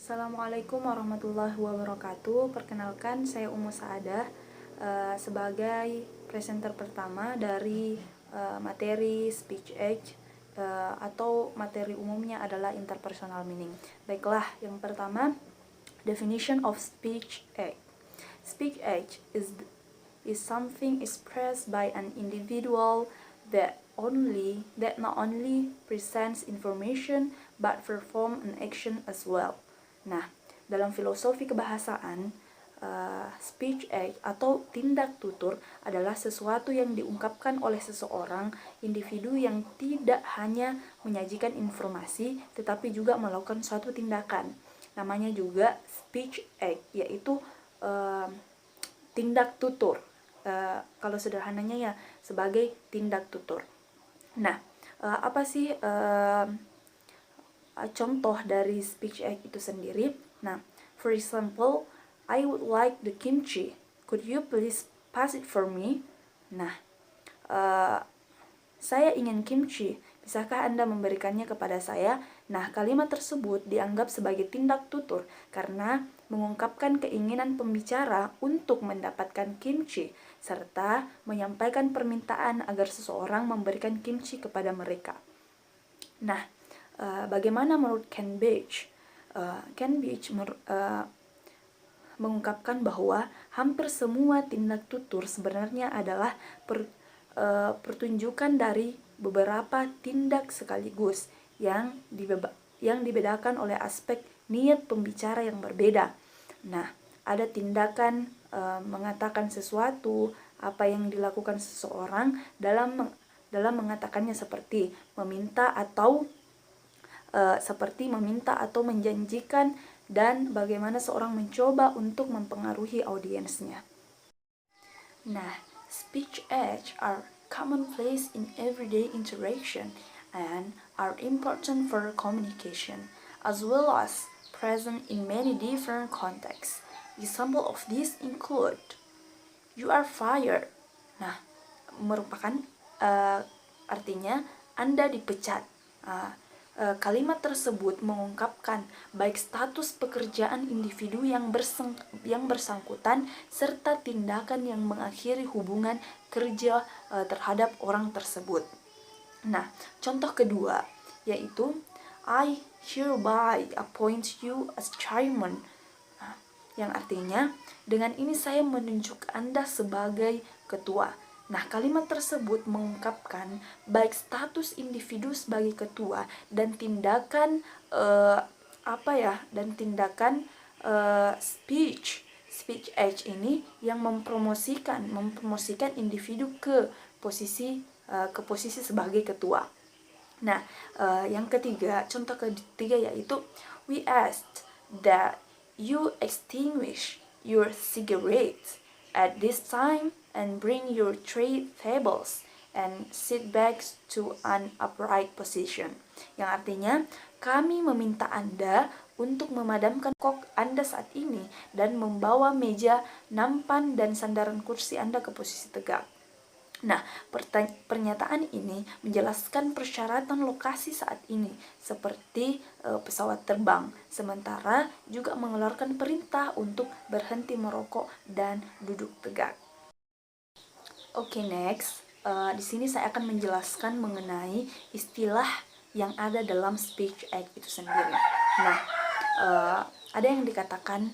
Assalamualaikum warahmatullahi wabarakatuh. Perkenalkan, saya Ummu Saadah sebagai presenter pertama dari materi Speech Age atau materi umumnya adalah interpersonal meaning. Baiklah, yang pertama, definition of speech age. Speech age is something expressed by an individual that not only presents information but perform an action as well. Nah, dalam filosofi kebahasaan, speech act atau tindak tutur adalah sesuatu yang diungkapkan oleh seseorang individu yang tidak hanya menyajikan informasi tetapi juga melakukan suatu tindakan. Namanya juga speech act, yaitu tindak tutur. Kalau sederhananya ya sebagai tindak tutur. Nah, apa sih contoh dari speech act itu sendiri? Nah, for example, I would like the kimchi. Could you please pass it for me? Nah, saya ingin kimchi. Bisakah Anda memberikannya kepada saya? Nah, kalimat tersebut dianggap sebagai tindak tutur karena mengungkapkan keinginan pembicara untuk mendapatkan kimchi serta menyampaikan permintaan agar seseorang memberikan kimchi kepada mereka. Nah, bagaimana menurut Ken Beach? Ken Beach mengungkapkan bahwa hampir semua tindak tutur sebenarnya adalah pertunjukan dari beberapa tindak sekaligus yang dibedakan oleh aspek niat pembicara yang berbeda. Nah, ada tindakan mengatakan sesuatu, apa yang dilakukan seseorang dalam mengatakannya seperti meminta atau menjanjikan, dan bagaimana seorang mencoba untuk mempengaruhi audiensnya. Nah, speech acts are commonplace in everyday interaction and are important for communication, as well as present in many different contexts. Example of this include, you are fired. Nah, merupakan artinya Anda dipecat. Kalimat tersebut mengungkapkan baik status pekerjaan individu yang bersangkutan serta tindakan yang mengakhiri hubungan kerja terhadap orang tersebut. Nah, contoh kedua yaitu I hereby appoint you as chairman. Nah, yang artinya dengan ini saya menunjuk Anda sebagai ketua. Nah, kalimat tersebut mengungkapkan baik status individu sebagai ketua dan tindakan speech act ini yang mempromosikan individu ke posisi sebagai ketua. Nah, yang ketiga, contoh ketiga yaitu we asked that you extinguish your cigarettes at this time and bring your tray tables and sit back to an upright position. Yang artinya, kami meminta Anda untuk memadamkan kok Anda saat ini dan membawa meja, nampan, dan sandaran kursi Anda ke posisi tegak. Nah, pernyataan ini menjelaskan persyaratan lokasi saat ini, seperti pesawat terbang, sementara juga mengeluarkan perintah untuk berhenti merokok dan duduk tegak. Oke, next. Di sini saya akan menjelaskan mengenai istilah yang ada dalam speech act itu sendiri. Nah, ada yang dikatakan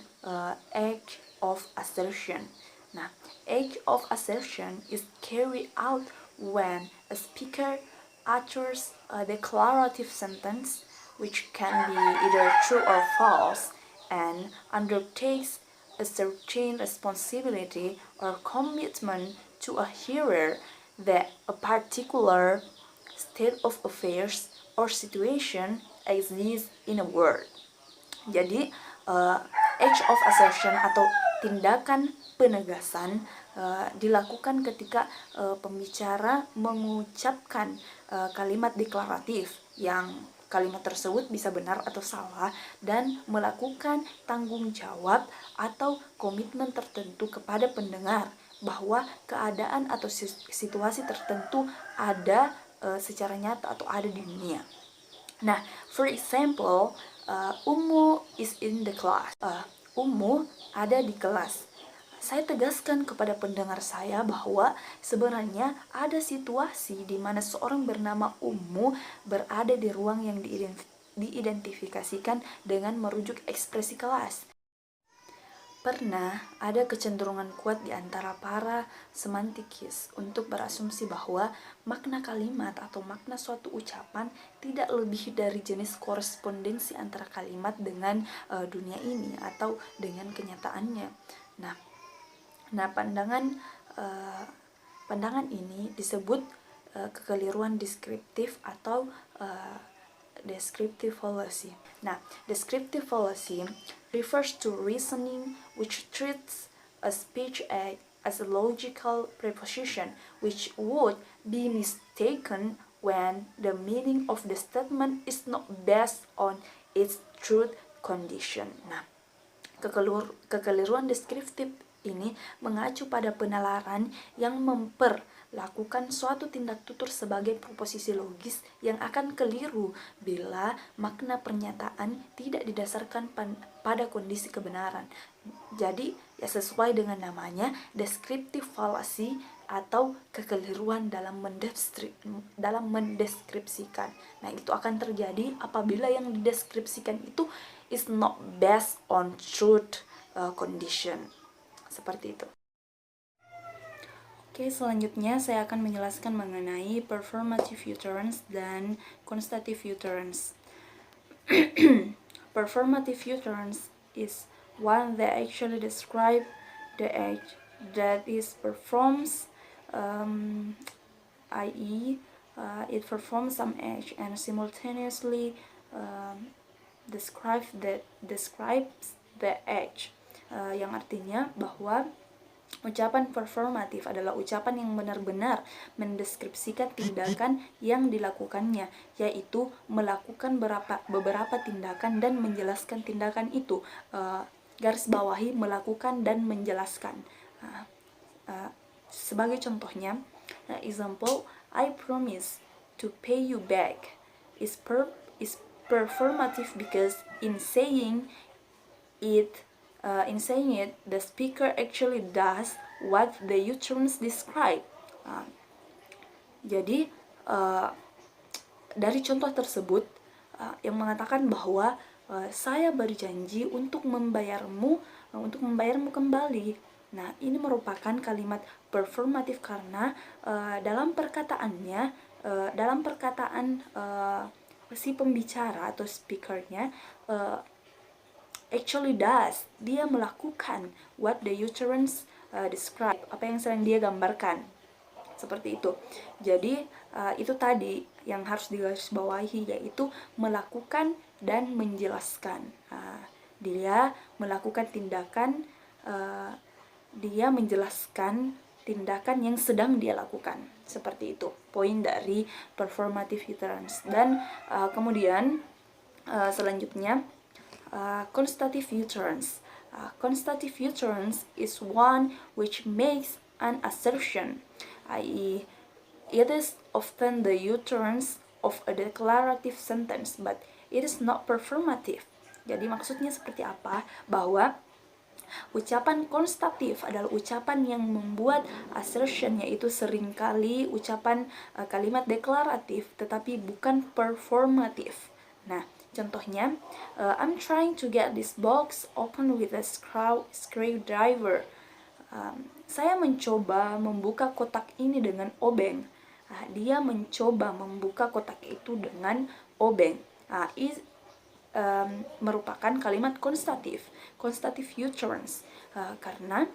act of assertion. Nah, act of assertion is carried out when a speaker utters a declarative sentence which can be either true or false and undertakes a certain responsibility or commitment to a hearer that a particular state of affairs or situation exists in a word. Jadi, act of assertion atau tindakan penegasan dilakukan ketika pembicara mengucapkan kalimat deklaratif yang kalimat tersebut bisa benar atau salah dan melakukan tanggung jawab atau komitmen tertentu kepada pendengar bahwa keadaan atau situasi tertentu ada secara nyata atau ada di dunia. Nah, for example, Ummu is in the class. Ummu ada di kelas. Saya tegaskan kepada pendengar saya bahwa sebenarnya ada situasi di mana seorang bernama Ummu berada di ruang yang diidentifikasikan dengan merujuk ekspresi kelas. Pernah ada kecenderungan kuat di antara para semantikis untuk berasumsi bahwa makna kalimat atau makna suatu ucapan tidak lebih dari jenis korespondensi antara kalimat dengan dunia ini atau dengan kenyataannya. Nah, pandangan ini disebut kekeliruan deskriptif atau descriptive fallacy. Nah, descriptive fallacy refers to reasoning which treats a speech as a logical preposition which would be mistaken when the meaning of the statement is not based on its truth condition. Nah, kekeliruan deskriptif ini mengacu pada penalaran yang memperlakukan suatu tindak tutur sebagai proposisi logis yang akan keliru bila makna pernyataan tidak didasarkan pada kondisi kebenaran. Jadi ya sesuai dengan namanya, descriptive fallacy atau kekeliruan dalam mendeskripsikan. Nah, itu akan terjadi apabila yang dideskripsikan itu is not based on truth condition. Seperti itu. Oke, selanjutnya saya akan menjelaskan mengenai performative utterance dan constative utterance. Performative utterance is one that actually describe the act that is performs, i.e. It performs some act and simultaneously describes the act, yang artinya bahwa ucapan performatif adalah ucapan yang benar-benar mendeskripsikan tindakan yang dilakukannya, yaitu melakukan beberapa tindakan dan menjelaskan tindakan itu. Garis bawahi melakukan dan menjelaskan. Sebagai contohnya, example, I promise to pay you back is performative because in saying it, the speaker actually does what the utterance describe. Jadi dari contoh tersebut yang mengatakan bahwa saya berjanji untuk membayarmu kembali. Nah, ini merupakan kalimat performatif karena dalam perkataan si pembicara atau speakernya actually does, dia melakukan what the utterance describe, apa yang sedang dia gambarkan, seperti itu. Jadi itu tadi yang harus digarisbawahi, yaitu melakukan dan menjelaskan. Dia melakukan tindakan, dia menjelaskan tindakan yang sedang dia lakukan, seperti itu poin dari performative utterance. Dan kemudian selanjutnya constative utterance. Constative utterance is one which makes an assertion, i.e. it is often the utterance of a declarative sentence, but it is not performative. Jadi maksudnya seperti apa? Bahwa ucapan konstatif adalah ucapan yang membuat assertion, yaitu seringkali ucapan kalimat deklaratif tetapi bukan performatif. Nah, contohnya, I'm trying to get this box open with a screwdriver. Saya mencoba membuka kotak ini dengan obeng. Dia mencoba membuka kotak itu dengan obeng. Merupakan kalimat konstatif utterance, karena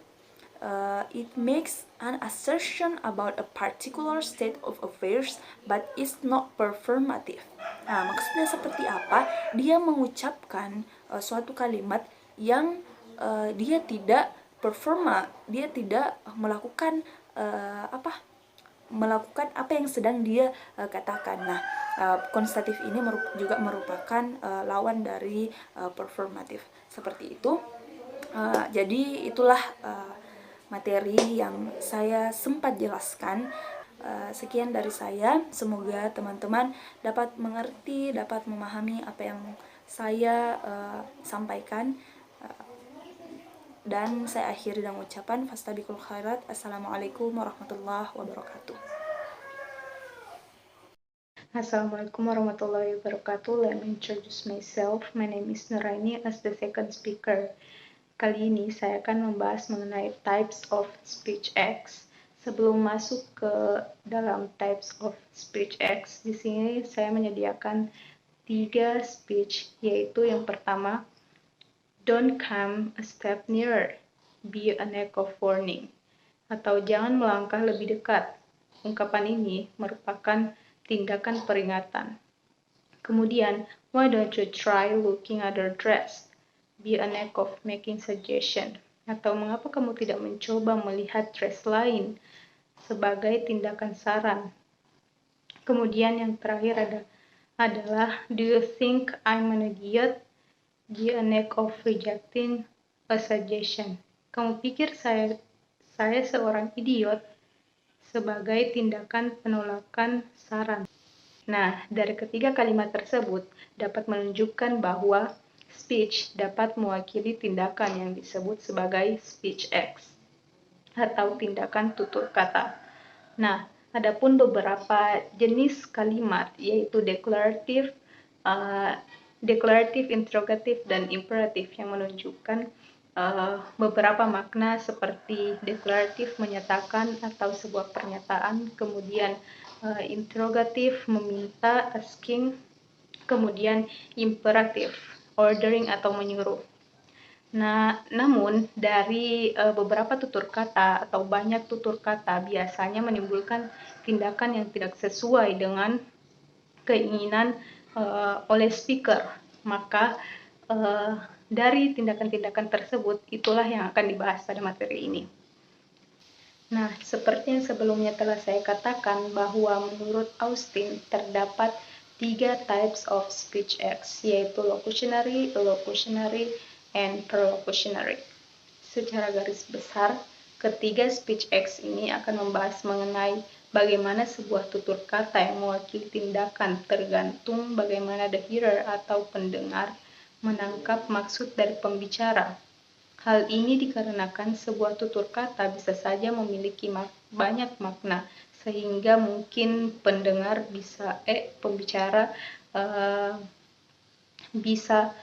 it makes an assertion about a particular state of affairs but is not performative. Maksudnya seperti apa? Dia mengucapkan suatu kalimat yang dia tidak performa, dia tidak melakukan melakukan apa yang sedang dia katakan. Nah, konstatif ini juga merupakan lawan dari performatif, seperti itu. Jadi itulah materi yang saya sempat jelaskan. Sekian dari saya, semoga teman-teman dapat mengerti, dapat memahami apa yang saya sampaikan. Dan saya akhiri dengan ucapan fastabiqul khairat. Assalamualaikum warahmatullahi wabarakatuh. Assalamualaikum warahmatullahi wabarakatuh. Let me introduce myself. My name is Nuraini as the second speaker. Kali ini saya akan membahas mengenai types of speech acts. Sebelum masuk ke dalam types of speech acts, di sini saya menyediakan 3 speech, yaitu yang pertama, don't come a step nearer, be an act of warning, atau jangan melangkah lebih dekat. Ungkapan ini merupakan tindakan peringatan. Kemudian, why don't you try looking other dress? Be an act of making suggestion. Atau mengapa kamu tidak mencoba melihat dress lain sebagai tindakan saran. Kemudian yang terakhir adalah do you think I'm an idiot? Be an act of rejecting a suggestion. Kamu pikir saya seorang idiot? Sebagai tindakan penolakan saran. Nah, dari ketiga kalimat tersebut dapat menunjukkan bahwa speech dapat mewakili tindakan yang disebut sebagai speech acts atau tindakan tutur kata. Nah, adapun beberapa jenis kalimat yaitu declarative, interrogative, dan imperative yang menunjukkan beberapa makna seperti declarative menyatakan atau sebuah pernyataan, kemudian interrogative meminta, asking, kemudian imperative ordering atau menyuruh. Nah, namun dari beberapa tutur kata atau banyak tutur kata biasanya menimbulkan tindakan yang tidak sesuai dengan keinginan oleh speaker. Maka dari tindakan-tindakan tersebut itulah yang akan dibahas pada materi ini. Nah, seperti yang sebelumnya telah saya katakan bahwa menurut Austin terdapat 3 types of speech acts, yaitu locutionary, illocutionary, and perlocutionary. Secara garis besar, ketiga speech acts ini akan membahas mengenai bagaimana sebuah tutur kata yang mewakili tindakan tergantung bagaimana the hearer atau pendengar menangkap maksud dari pembicara. Hal ini dikarenakan sebuah tutur kata bisa saja memiliki banyak makna, sehingga mungkin pembicara bisa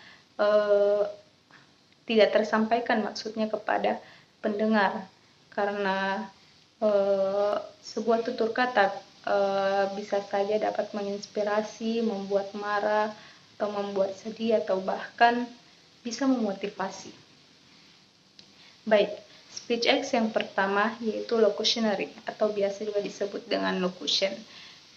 tidak tersampaikan maksudnya kepada pendengar, karena sebuah tutur kata bisa saja dapat menginspirasi, membuat marah, atau membuat sedih, atau bahkan bisa memotivasi. Baik, speech acts yang pertama yaitu locutionary atau biasa juga disebut dengan locution.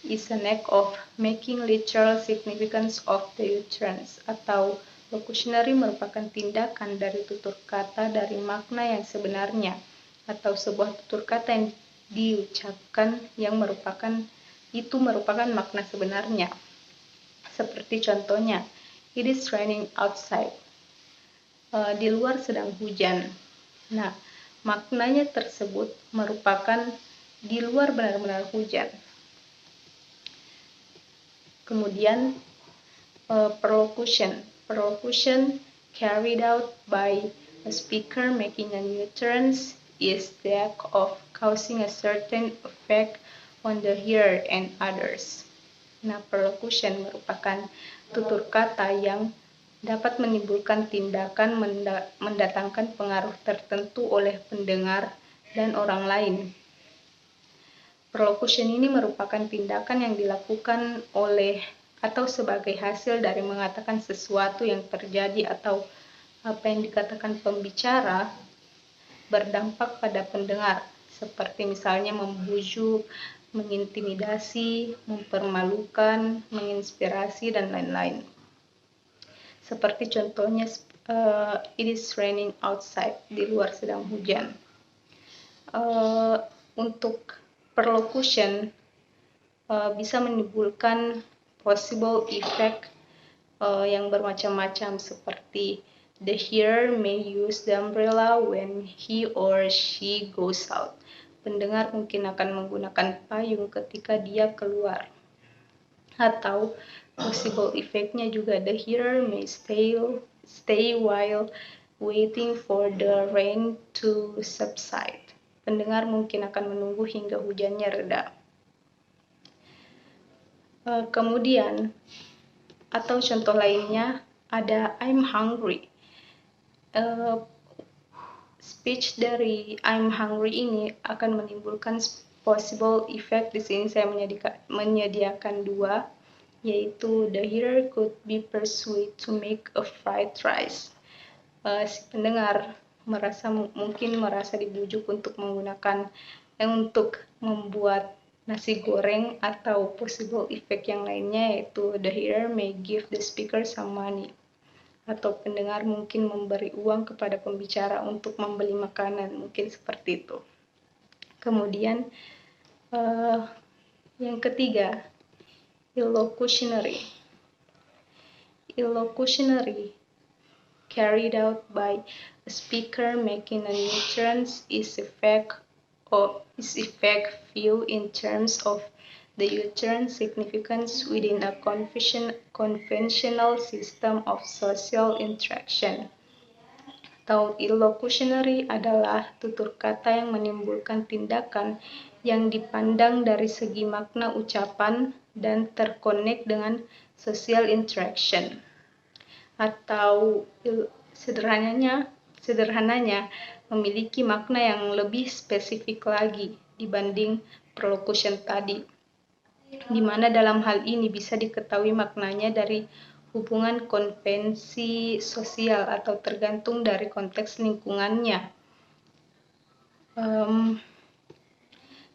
Is an act of making literal significance of the utterance, atau locutionary merupakan tindakan dari tutur kata dari makna yang sebenarnya, atau sebuah tutur kata yang diucapkan yang merupakan makna sebenarnya. Seperti contohnya, it is raining outside. Di luar sedang hujan. Nah, maknanya tersebut merupakan di luar benar-benar hujan. Kemudian perlocution. Perlocution carried out by a speaker making an utterance is the act of causing a certain effect on the hearer and others. Nah, perlocution merupakan tutur kata yang dapat menimbulkan tindakan mendatangkan pengaruh tertentu oleh pendengar dan orang lain. Perlocution ini merupakan tindakan yang dilakukan oleh atau sebagai hasil dari mengatakan sesuatu yang terjadi atau apa yang dikatakan pembicara berdampak pada pendengar, seperti misalnya membujuk, mengintimidasi, mempermalukan, menginspirasi, dan lain-lain. Seperti contohnya, it is raining outside, di luar sedang hujan. Untuk perlocution bisa menimbulkan possible effect yang bermacam-macam, seperti the hearer may use the umbrella when he or she goes out. Pendengar mungkin akan menggunakan payung ketika dia keluar. Atau Possible effect-nya juga, the hearer may stay while waiting for the rain to subside. Pendengar mungkin akan menunggu hingga hujannya reda. Kemudian, atau contoh lainnya ada I'm hungry. Speech dari I'm hungry ini akan menimbulkan possible effect. Di sini saya menyediakan dua, yaitu the hearer could be persuaded to make a fried rice. Si pendengar mungkin merasa dibujuk untuk untuk membuat nasi goreng, atau possible effect yang lainnya yaitu the hearer may give the speaker some money, atau pendengar mungkin memberi uang kepada pembicara untuk membeli makanan, mungkin seperti itu. Kemudian yang ketiga, illocutionary. Illocutionary carried out by a speaker making an utterance is effect view in terms of the utterance significance within a conventional system of social interaction. Atau illocutionary adalah tutur kata yang menimbulkan tindakan yang dipandang dari segi makna ucapan dan terkonek dengan social interaction. Atau sederhananya memiliki makna yang lebih spesifik lagi dibanding perlocution tadi, di mana dalam hal ini bisa diketahui maknanya dari hubungan konvensi sosial atau tergantung dari konteks lingkungannya.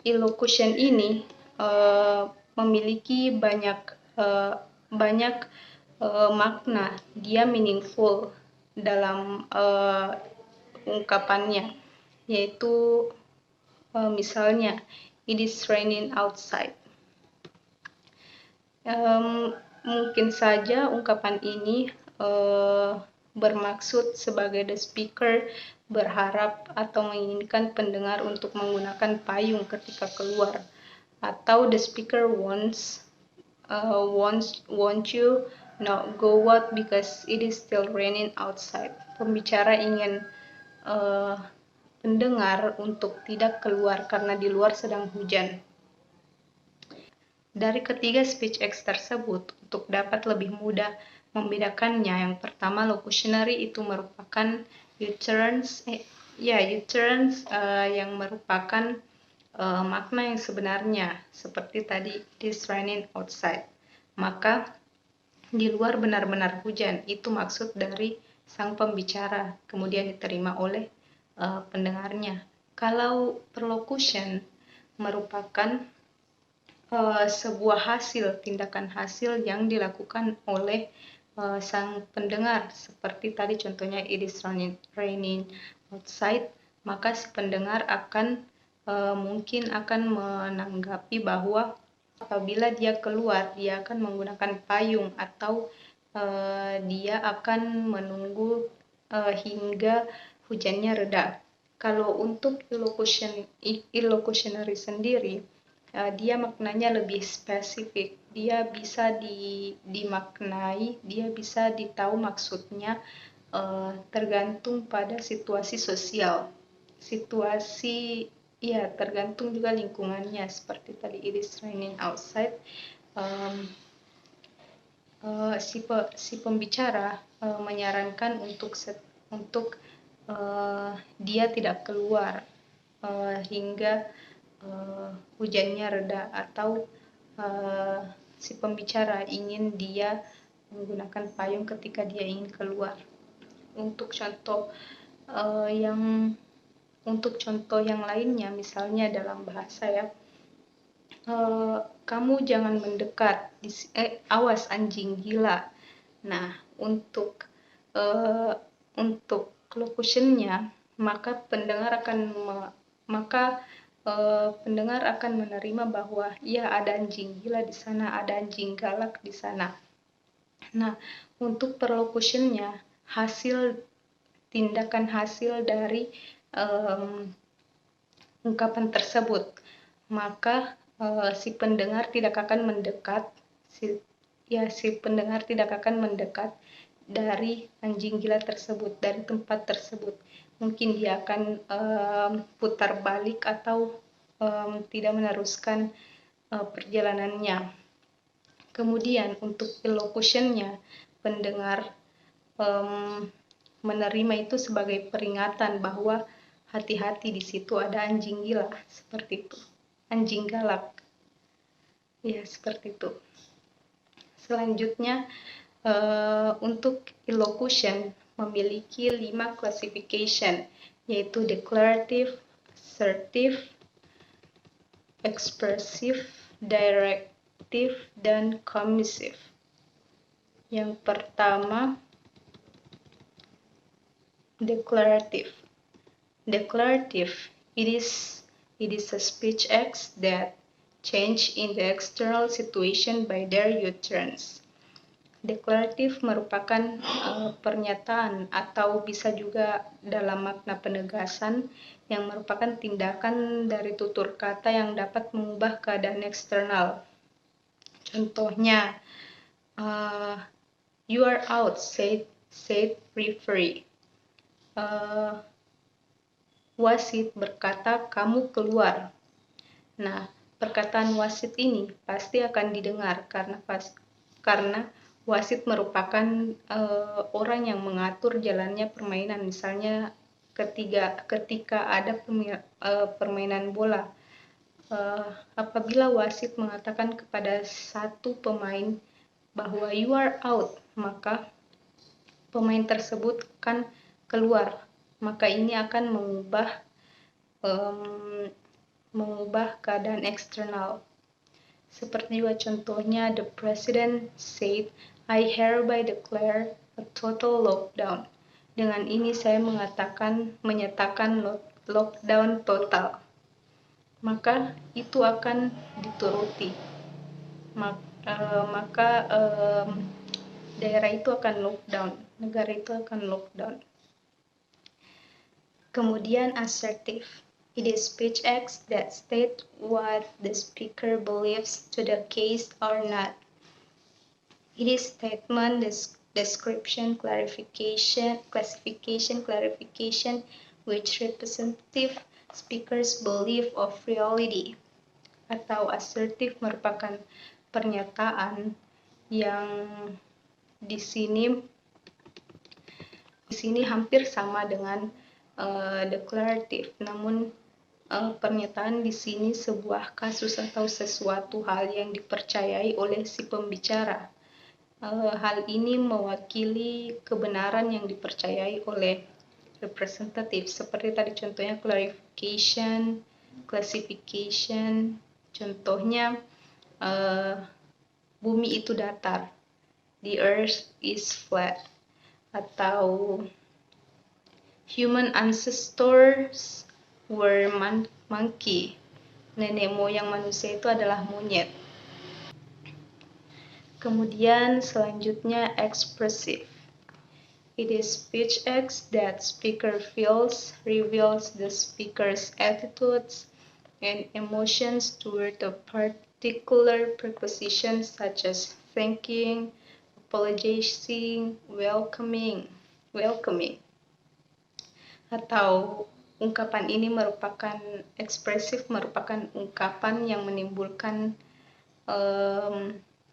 Illocution ini memiliki banyak makna, dia meaningful dalam ungkapannya, yaitu misalnya it is raining outside. Mungkin saja ungkapan ini bermaksud sebagai the speaker berharap atau menginginkan pendengar untuk menggunakan payung ketika keluar, atau the speaker wants you not go out because it is still raining outside. Pembicara ingin pendengar untuk tidak keluar karena di luar sedang hujan. Dari ketiga speech X tersebut, untuk dapat lebih mudah membedakannya, yang pertama locutionary itu merupakan utterance yang merupakan makna yang sebenarnya, seperti tadi it is raining outside, maka di luar benar-benar hujan, itu maksud dari sang pembicara, kemudian diterima oleh pendengarnya. Kalau perlocution merupakan sebuah tindakan hasil yang dilakukan oleh sang pendengar, seperti tadi contohnya it is raining outside, maka si pendengar mungkin akan menanggapi bahwa apabila dia keluar, dia akan menggunakan payung, atau dia akan menunggu hingga hujannya reda. Kalau untuk illocutionary sendiri, dia maknanya lebih spesifik, dia bisa dimaknai, dia bisa ditahu maksudnya tergantung pada situasi sosial, tergantung juga lingkungannya, seperti tadi it is raining outside. Si pembicara menyarankan untuk dia tidak keluar hingga hujannya reda, atau si pembicara ingin dia menggunakan payung ketika dia ingin keluar. Untuk contoh yang lainnya, misalnya dalam bahasa kamu jangan mendekat, awas anjing gila. Nah, untuk locutionnya, maka pendengar akan menerima bahwa ya ada anjing gila di sana, ada anjing galak di sana. Nah, untuk perlocutionnya, tindakan hasil dari ungkapan tersebut, maka si pendengar tidak akan mendekat, si pendengar tidak akan mendekat dari anjing gila tersebut, dari tempat tersebut. Mungkin dia akan putar balik atau tidak meneruskan perjalanannya. Kemudian untuk elocutionnya, pendengar menerima itu sebagai peringatan bahwa hati-hati, di situ ada anjing gila, seperti itu. Anjing galak. Ya, seperti itu. Selanjutnya, untuk elocution memiliki 5 classification, yaitu declarative, assertive, expressive, directive, dan commissive. Yang pertama, declarative. Declarative, it is a speech acts that change in the external situation by their utterance. Deklaratif merupakan pernyataan atau bisa juga dalam makna penegasan yang merupakan tindakan dari tutur kata yang dapat mengubah keadaan eksternal. Contohnya, you are out, said referee. Wasit berkata, kamu keluar. Nah, perkataan wasit ini pasti akan didengar karena wasit merupakan orang yang mengatur jalannya permainan. Misalnya ketika ada permainan bola, apabila wasit mengatakan kepada satu pemain bahwa you are out, maka pemain tersebut akan keluar. Maka ini akan mengubah keadaan eksternal. Seperti juga contohnya, the president said, I hereby declare a total lockdown. Dengan ini saya menyatakan lockdown total. Maka itu akan dituruti. Maka daerah itu akan lockdown, negara itu akan lockdown. Kemudian assertive. It is speech acts that state what the speaker believes to the case or not. It is statement, description, classification, which representative speakers belief of reality. Atau assertive merupakan pernyataan yang di sini hampir sama dengan deklaratif, namun pernyataan di sini sebuah kasus atau sesuatu hal yang dipercayai oleh si pembicara. Hal ini mewakili kebenaran yang dipercayai oleh representatif, seperti tadi contohnya classification. Contohnya, bumi itu datar, the earth is flat, atau human ancestors were monkey, nenek moyang manusia itu adalah monyet. Kemudian selanjutnya expressive. It is speech acts that speaker feels, reveals the speaker's attitudes and emotions toward a particular preposition such as thanking, apologizing, welcoming. Atau ungkapan ini ekspresif merupakan ungkapan yang menimbulkan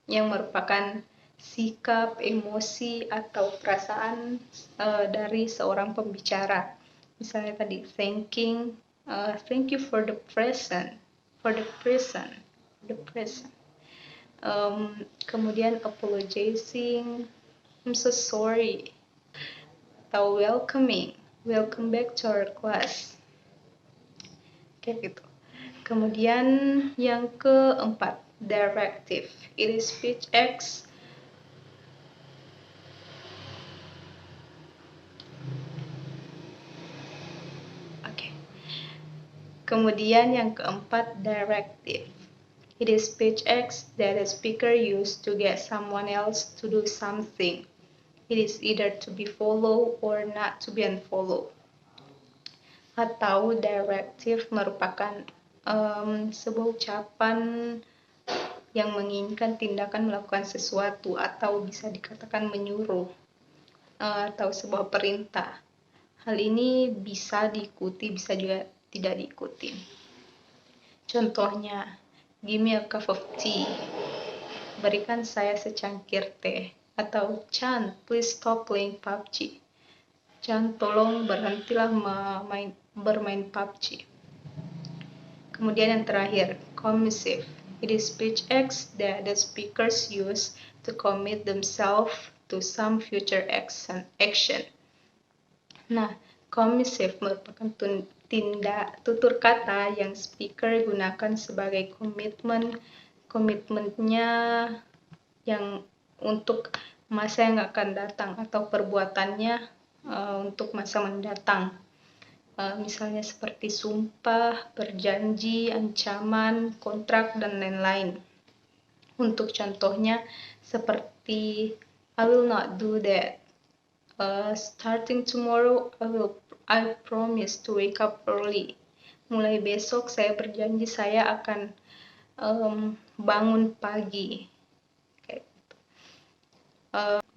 yang merupakan sikap, emosi, atau perasaan dari seorang pembicara. Misalnya tadi, thank you for the present. Kemudian apologizing, I'm so sorry. Atau welcoming, welcome back to our class. Kayak gitu. Kemudian yang keempat, directive. It is speech acts Kemudian yang keempat, directive. It is speech acts that a speaker used to get someone else to do something. It is either to be followed or not to be unfollowed. Atau directive merupakan sebuah ucapan yang menginginkan tindakan melakukan sesuatu atau bisa dikatakan menyuruh atau sebuah perintah. Hal ini bisa diikuti, bisa juga tidak diikuti. Contohnya, give me a cup of tea. Berikan saya secangkir teh. Atau Chan, please stop playing PUBG. Chan, tolong berhentilah bermain PUBG. Kemudian yang terakhir, commissive. It is speech acts that the speakers use to commit themselves to some future action. Nah, commissive merupakan tutur kata yang speaker gunakan sebagai komitmennya yang untuk masa yang akan datang atau perbuatannya untuk masa mendatang. Misalnya seperti sumpah, berjanji, ancaman, kontrak, dan lain-lain. Untuk contohnya seperti I will not do that. Starting tomorrow, I promise to wake up early. Mulai besok saya berjanji saya akan bangun pagi.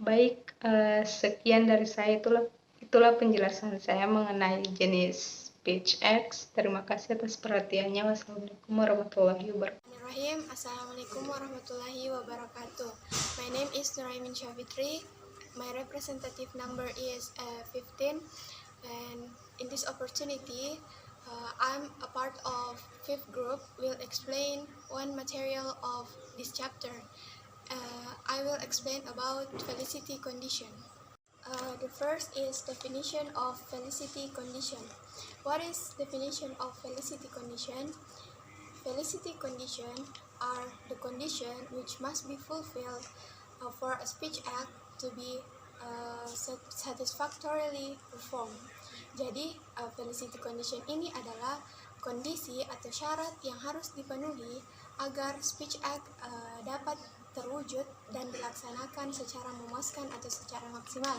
Baik, sekian dari saya. Itulah penjelasan saya mengenai jenis speech acts. Terima kasih atas perhatiannya. Wassalamualaikum warahmatullahi wabarakatuh. Assalamualaikum warahmatullahi wabarakatuh. My name is Nuraimin Syafitri. My representative number is 15, and in this opportunity, I'm a part of 5th group. Will explain one material of this chapter. I will explain about felicity condition. The first is definition of felicity condition. What is definition of felicity condition? Felicity condition are the condition which must be fulfilled for a speech act to be satisfactorily performed. Jadi, felicity condition ini adalah kondisi atau syarat yang harus dipenuhi agar speech act dapat terwujud dan dilaksanakan secara memuaskan atau secara maksimal.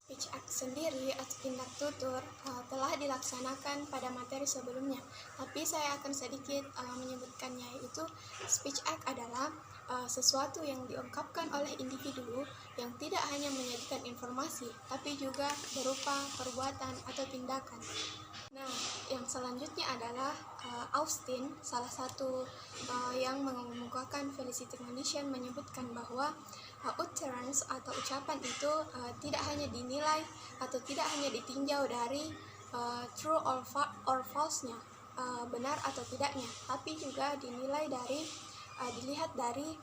Speech act sendiri atau tindak tutur telah dilaksanakan pada materi sebelumnya, tapi saya akan sedikit menyebutkannya, yaitu speech act adalah sesuatu yang diungkapkan oleh individu yang tidak hanya menyajikan informasi, tapi juga berupa perbuatan atau tindakan. Nah, yang selanjutnya adalah Austin, salah satu yang mengemukakan felicity condition, menyebutkan bahwa utterance atau ucapan itu tidak hanya dinilai atau tidak hanya ditinjau dari true or false-nya, benar atau tidaknya, tapi juga dilihat dari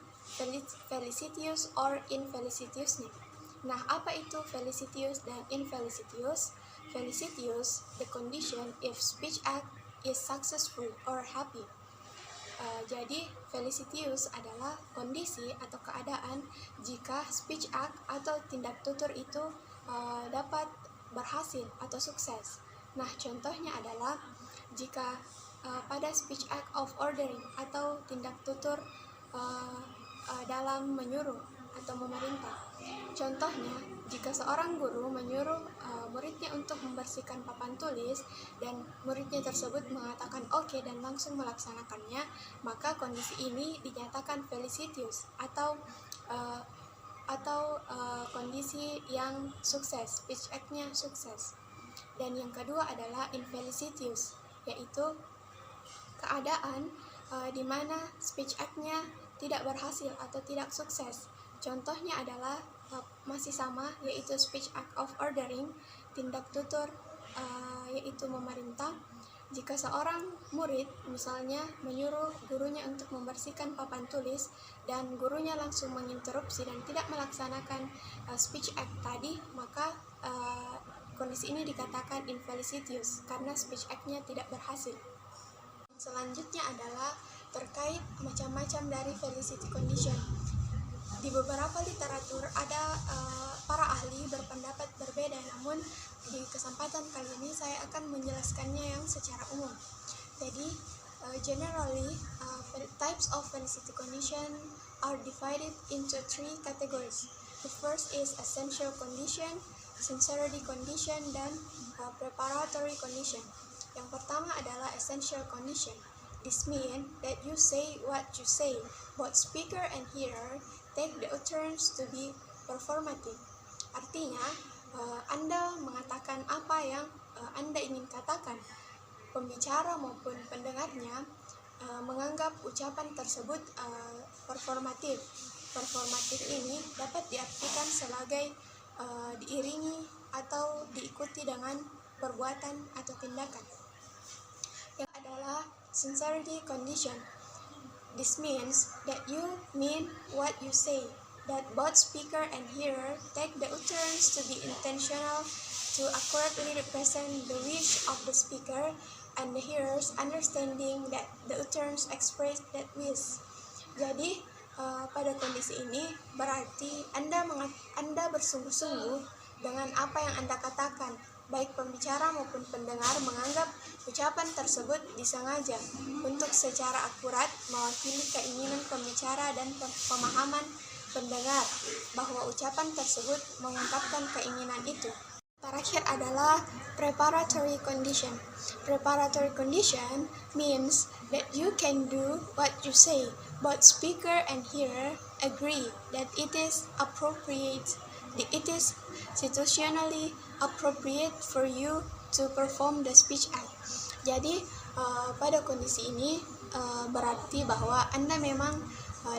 felicitious or infelicitious-nya. Nah, apa itu felicitious dan infelicitious? Felicitious, the condition if speech act is successful or happy. Jadi, felicitious adalah kondisi atau keadaan jika speech act atau tindak tutur itu dapat berhasil atau sukses. Nah, contohnya adalah jika pada speech act of ordering atau tindak tutur dalam menyuruh atau memerintah. Contohnya, jika seorang guru menyuruh muridnya untuk membersihkan papan tulis dan muridnya tersebut mengatakan oke dan langsung melaksanakannya, maka kondisi ini dinyatakan felicitious atau kondisi yang sukses, speech act-nya sukses. Dan yang kedua adalah infelicitious, yaitu keadaan di mana speech act-nya tidak berhasil atau tidak sukses. Contohnya adalah masih sama, yaitu speech act of ordering, tindak tutur yaitu memerintah. Jika seorang murid misalnya menyuruh gurunya untuk membersihkan papan tulis dan gurunya langsung menginterupsi dan tidak melaksanakan speech act tadi, maka kondisi ini dikatakan infelicitious karena speech act-nya tidak berhasil. Selanjutnya adalah terkait macam-macam dari felicity condition. Di beberapa literatur ada para ahli berpendapat berbeda, namun di kesempatan kali ini saya akan menjelaskannya yang secara umum. Jadi, generally, types of felicity condition are divided into 3 categories. The first is essential condition, sincerity condition, dan preparatory condition. Yang pertama adalah essential condition. This means that you say what you say. Both speaker and hearer take the turns to be performative. Artinya, Anda mengatakan apa yang Anda ingin katakan. Pembicara maupun pendengarnya menganggap ucapan tersebut performatif. Performatif ini dapat diartikan sebagai diiringi atau diikuti dengan perbuatan atau tindakan. Yang adalah sincerity condition. This means that you mean what you say, that both speaker and hearer take the turns to be intentional to accurately represent the wish of the speaker and the hearer's understanding that the utterance express that wish. Jadi pada kondisi ini berarti Anda bersungguh-sungguh dengan apa yang Anda katakan. Baik pembicara maupun pendengar menganggap ucapan tersebut disengaja untuk secara akurat mewakili keinginan pembicara dan pemahaman pendengar bahwa ucapan tersebut mengungkapkan keinginan itu. Terakhir adalah preparatory condition. Preparatory condition means that you can do what you say. Both speaker and hearer agree that it is appropriate. It is situationally appropriate for you to perform the speech act. Jadi pada kondisi ini berarti bahwa Anda memang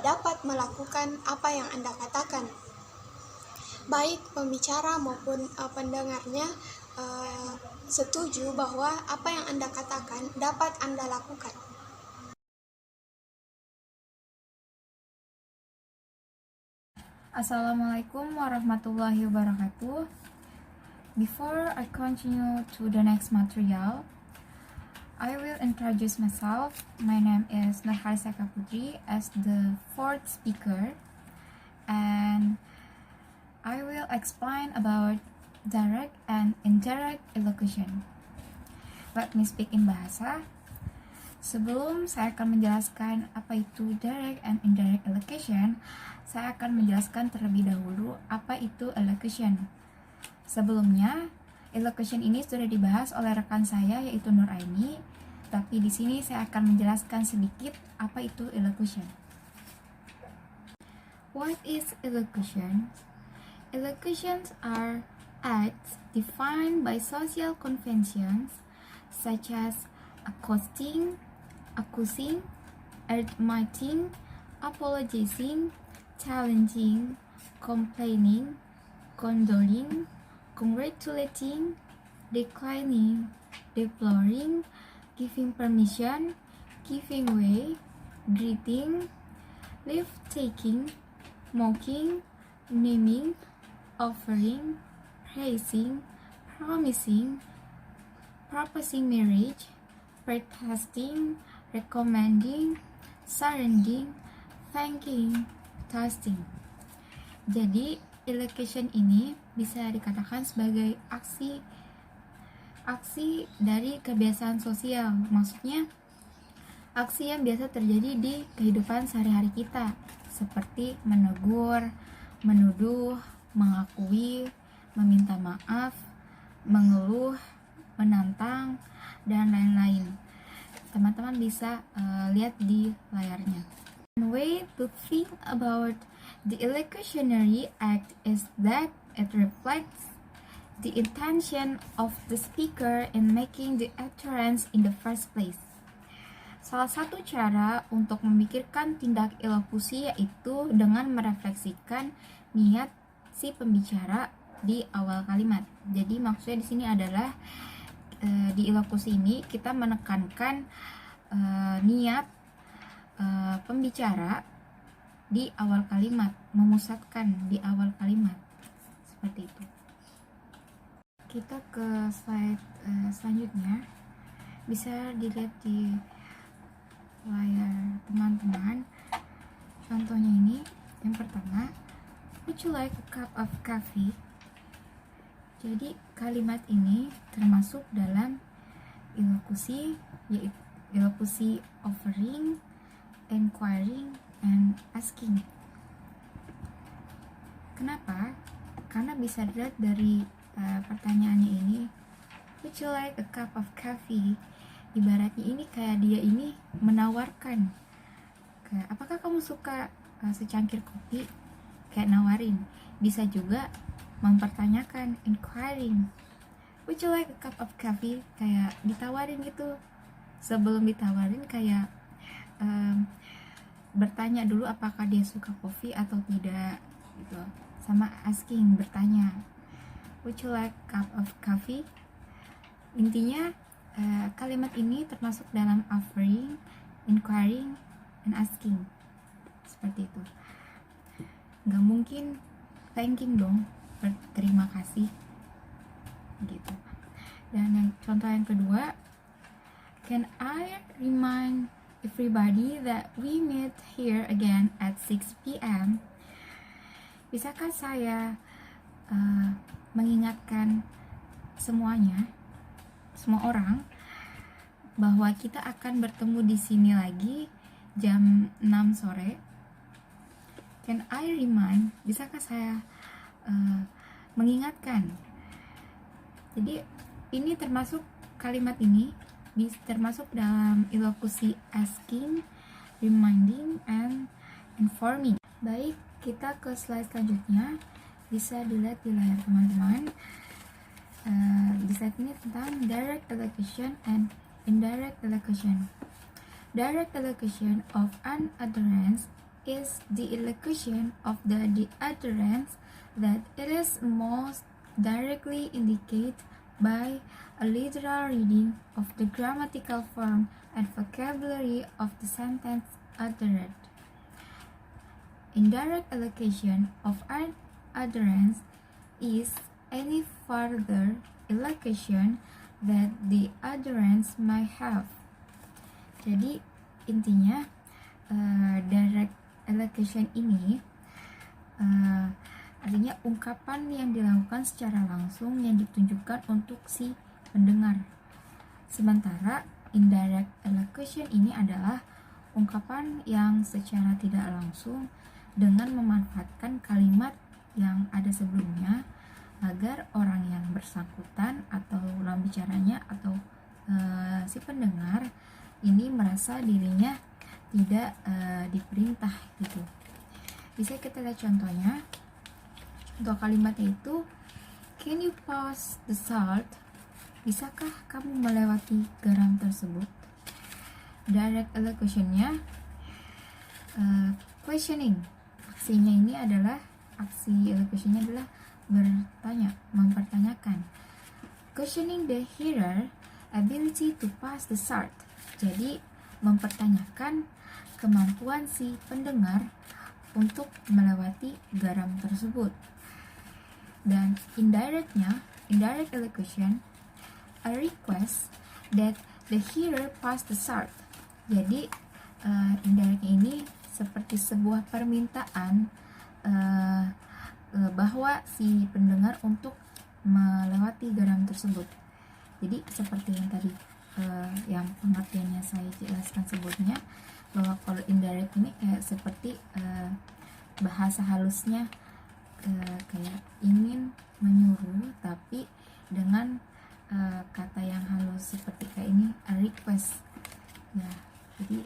dapat melakukan apa yang Anda katakan. Baik pembicara maupun pendengarnya setuju bahwa apa yang Anda katakan dapat Anda lakukan. Assalamualaikum warahmatullahi wabarakatuh. Before I continue to the next material, I will introduce myself. My name is Nurhalis Eka Putri as the fourth speaker, and I will explain about direct and indirect elocution. Let me speak in bahasa. Sebelum saya akan menjelaskan apa itu direct and indirect elocution, saya akan menjelaskan terlebih dahulu apa itu elocution. Sebelumnya, elocution ini sudah dibahas oleh rekan saya yaitu Nuraini, tapi di sini saya akan menjelaskan sedikit apa itu elocution. What is elocution? Elocutions are acts defined by social conventions such as accosting, accusing, admitting, apologizing, challenging, complaining, condoling, congratulating, declining, deploring, giving permission, giving way, greeting, leave-taking, mocking, naming, offering, praising, promising, proposing marriage, protesting, recommending, surrendering, thanking, toasting. Jadi, elocution ini bisa dikatakan sebagai aksi dari kebiasaan sosial. Maksudnya, aksi yang biasa terjadi di kehidupan sehari-hari kita, seperti menegur, menuduh, mengakui, meminta maaf, mengeluh, menantang, dan lain-lain. Teman-teman bisa lihat di layarnya. One way to think about the elocutionary act is that it reflects the intention of the speaker in making the utterance in the first place. Salah satu cara untuk memikirkan tindak elokusi yaitu dengan merefleksikan niat si pembicara di awal kalimat. Jadi maksudnya di sini adalah di elokusi ini kita menekankan niat pembicara di awal kalimat, memusatkan di awal kalimat, seperti itu. Kita ke slide selanjutnya, bisa dilihat di layar teman-teman. Contohnya ini, yang pertama, would you like a cup of coffee? Jadi kalimat ini termasuk dalam elokusi, yaitu elokusi offering, inquiring, and asking. Kenapa? Karena bisa dilihat dari pertanyaannya ini, would you like a cup of coffee? ibaratnya ini kayak dia ini menawarkan, kayak apakah kamu suka secangkir kopi, kayak nawarin. Bisa juga mempertanyakan, inquiring, would you like a cup of coffee, kayak ditawarin gitu. Sebelum ditawarin kayak bertanya dulu apakah dia suka kopi atau tidak gitu. Sama asking, bertanya, would you like a cup of coffee. Intinya kalimat ini termasuk dalam offering, inquiring, and asking. Seperti itu. Gak mungkin thanking dong, berterima kasih gitu. Dan yang contoh yang kedua, can I remind everybody that we meet here again at 6 p.m. Bisakah saya mengingatkan semuanya, semua orang, bahwa kita akan bertemu di sini lagi jam 6 sore. Can I remind, bisakah saya mengingatkan. Jadi ini termasuk, kalimat ini termasuk dalam ilokusi asking, reminding, and informing. Baik, kita ke slide selanjutnya. Bisa dilihat di layar teman-teman. Di slide ini tentang direct allocation and indirect allocation. Direct allocation of an utterance is the allocation of the utterance that it is most directly indicated by a literal reading of the grammatical form and vocabulary of the sentence uttered. Indirect allocation of an utterance is any further allocation that the utterance may have. Jadi intinya direct allocation ini artinya ungkapan yang dilakukan secara langsung yang ditunjukkan untuk si pendengar. Sementara indirect allocation ini adalah ungkapan yang secara tidak langsung dengan memanfaatkan kalimat yang ada sebelumnya agar orang yang bersangkutan atau lawan bicaranya atau si pendengar ini merasa dirinya tidak diperintah gitu. Bisa kita lihat contohnya. Contoh kalimatnya itu, can you pass the salt? Bisakah kamu melewati garam tersebut? Direct allocation-nya questioning. Aksinya ini adalah, aksi allocation-nya adalah bertanya, mempertanyakan. Questioning the hearer ability to pass the salt. Jadi mempertanyakan kemampuan si pendengar untuk melewati garam tersebut. Dan indirect allocation, a request that the hearer pass the salt. Jadi indirectnya ini seperti sebuah permintaan bahwa si pendengar untuk melewati garam tersebut. Jadi seperti yang tadi yang pengertiannya saya jelaskan sebelumnya, bahwa kalau indirect ini kayak seperti bahasa halusnya kayak ingin menyuruh tapi dengan kata yang halus seperti kayak ini, a request ya. Jadi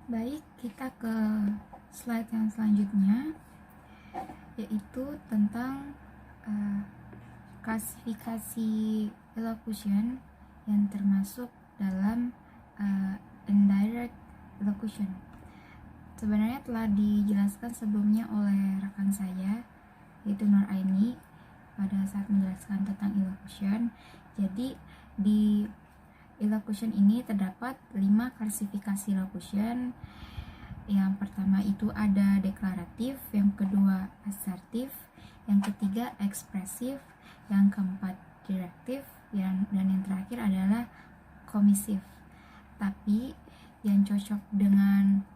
baik, kita ke slide yang selanjutnya, yaitu tentang klasifikasi elocution yang termasuk dalam indirect elocution. Sebenarnya telah dijelaskan sebelumnya oleh rekan saya, yaitu Nur Aini, pada saat menjelaskan tentang elocution. Jadi di elocution ini terdapat 5 klasifikasi elocution. Yang pertama itu ada deklaratif, yang kedua asertif, yang ketiga ekspresif, yang keempat direktif, dan yang terakhir adalah komisif. Tapi yang cocok dengan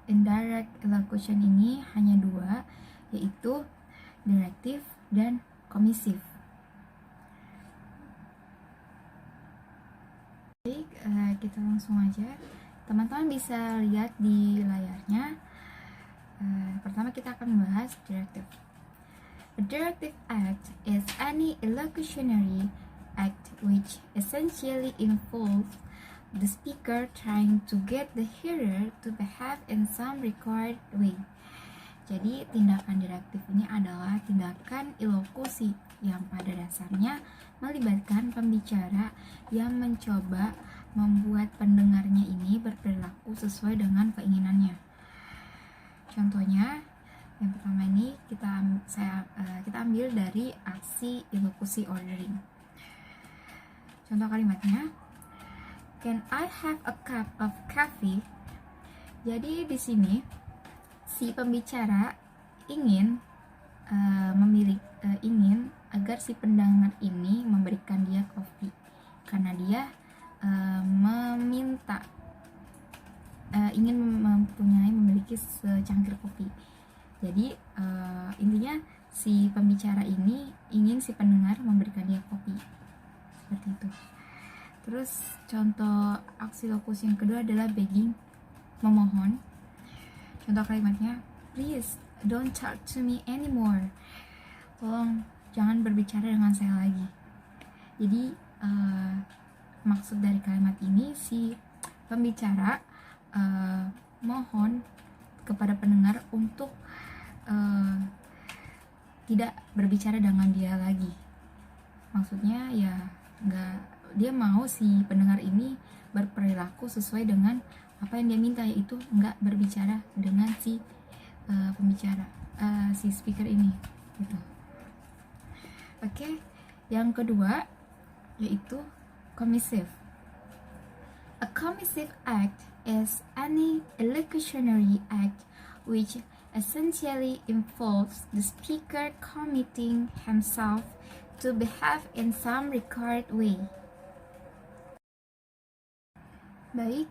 indirect elocution ini hanya 2, yaitu direktif dan komisif. Baik, kita langsung aja. Teman-teman bisa lihat di layarnya. Pertama kita akan membahas directive. A directive act is any elocutionary act which essentially involves the speaker trying to get the hearer to behave in some required way. Jadi tindakan direktif ini adalah tindakan ilokusi yang pada dasarnya melibatkan pembicara yang mencoba membuat pendengarnya ini berperilaku sesuai dengan keinginannya. Contohnya, yang pertama ini kita ambil dari aksi ilokusi ordering. Contoh kalimatnya, "Can I have a cup of coffee?" Jadi di sini si pembicara ingin ingin agar si pendengar ini memberikan dia kopi karena dia ingin memiliki secangkir kopi. Jadi intinya si pembicara ini ingin si pendengar memberikan dia kopi, seperti itu. Terus contoh aksi lokusi yang kedua adalah begging, memohon. Contoh kalimatnya, "Please don't talk to me anymore." Tolong jangan berbicara dengan saya lagi. Jadi maksud dari kalimat ini si pembicara mohon kepada pendengar untuk tidak berbicara dengan dia lagi. Maksudnya ya dia mau si pendengar ini berperilaku sesuai dengan apa yang dia minta, yaitu nggak berbicara dengan si pembicara, si speaker ini gitu. Oke, yang kedua yaitu commissive. A commissive act is any elocutionary act which essentially involves the speaker committing himself to behave in some required way. Baik,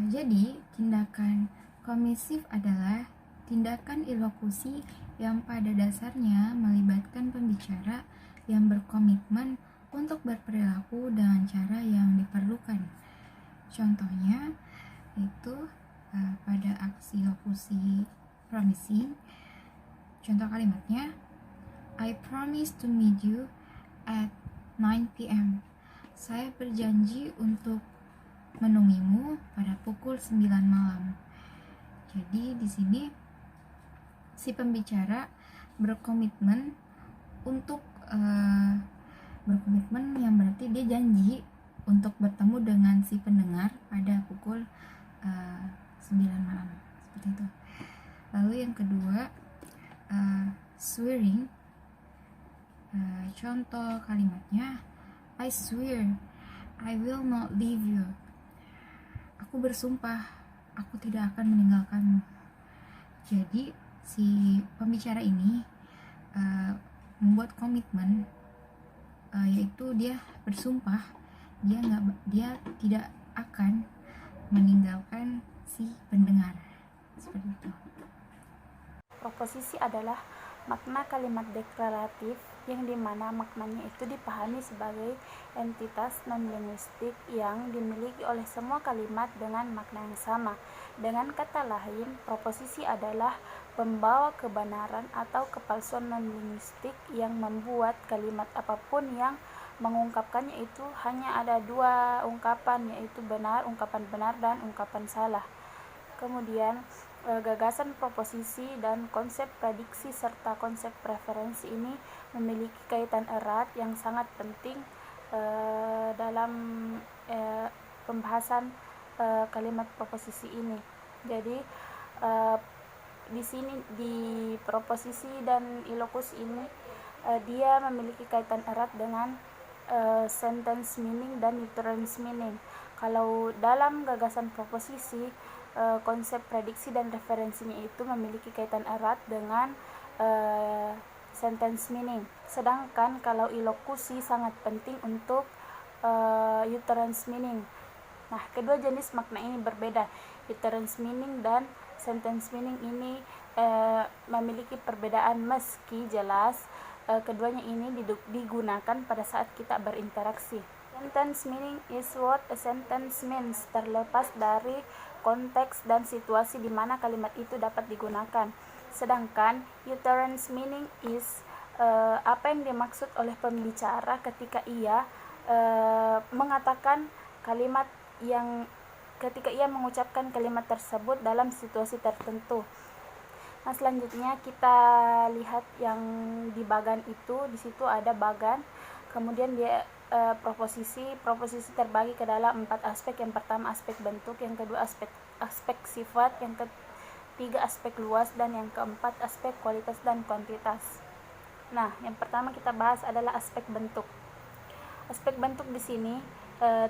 jadi tindakan komisif adalah tindakan ilokusi yang pada dasarnya melibatkan pembicara yang berkomitmen untuk berperilaku dengan cara yang diperlukan. Contohnya itu pada aksi lokusi promising. Contoh kalimatnya, "I promise to meet you at 9 p.m. Saya berjanji untuk menemuimu pada pukul 9 malam. Jadi di sini si pembicara berkomitmen untuk berkomitmen yang berarti dia janji untuk bertemu dengan si pendengar pada pukul 9 malam, seperti itu. Lalu yang kedua, swearing. Contoh kalimatnya, "I swear I will not leave you." Aku bersumpah, aku tidak akan meninggalkanmu. Jadi si pembicara ini membuat komitmen, yaitu dia bersumpah dia tidak akan meninggalkan si pendengar, seperti itu. Proposisi adalah makna kalimat deklaratif yang dimana maknanya itu dipahami sebagai entitas non-linguistik yang dimiliki oleh semua kalimat dengan makna yang sama. Dengan kata lain, proposisi adalah pembawa kebenaran atau kepalsuan non-linguistik yang membuat kalimat apapun yang mengungkapkannya itu hanya ada dua ungkapan, yaitu ungkapan benar dan ungkapan salah. Kemudian gagasan proposisi dan konsep prediksi serta konsep preferensi ini memiliki kaitan erat yang sangat penting dalam pembahasan kalimat proposisi ini. Jadi di sini di proposisi dan ilokus ini dia memiliki kaitan erat dengan sentence meaning dan utterance meaning. Kalau dalam gagasan proposisi, konsep prediksi dan referensinya itu memiliki kaitan erat dengan sentence meaning. Sedangkan kalau ilokusi sangat penting untuk utterance meaning. Nah, kedua jenis makna ini berbeda. Utterance meaning dan sentence meaning ini memiliki perbedaan meski jelas keduanya ini digunakan pada saat kita berinteraksi. Sentence meaning is what a sentence means, terlepas dari konteks dan situasi di mana kalimat itu dapat digunakan. Sedangkan utterance meaning is apa yang dimaksud oleh pembicara ketika ia mengatakan kalimat yang ketika ia mengucapkan kalimat tersebut dalam situasi tertentu. Nah, selanjutnya kita lihat yang di bagan itu, di situ ada bagan, kemudian dia proposisi terbagi ke dalam 4 aspek. Yang pertama aspek bentuk, yang kedua aspek sifat, yang ketiga aspek luas, dan yang keempat aspek kualitas dan kuantitas. Nah, yang pertama kita bahas adalah aspek bentuk. Aspek bentuk di sini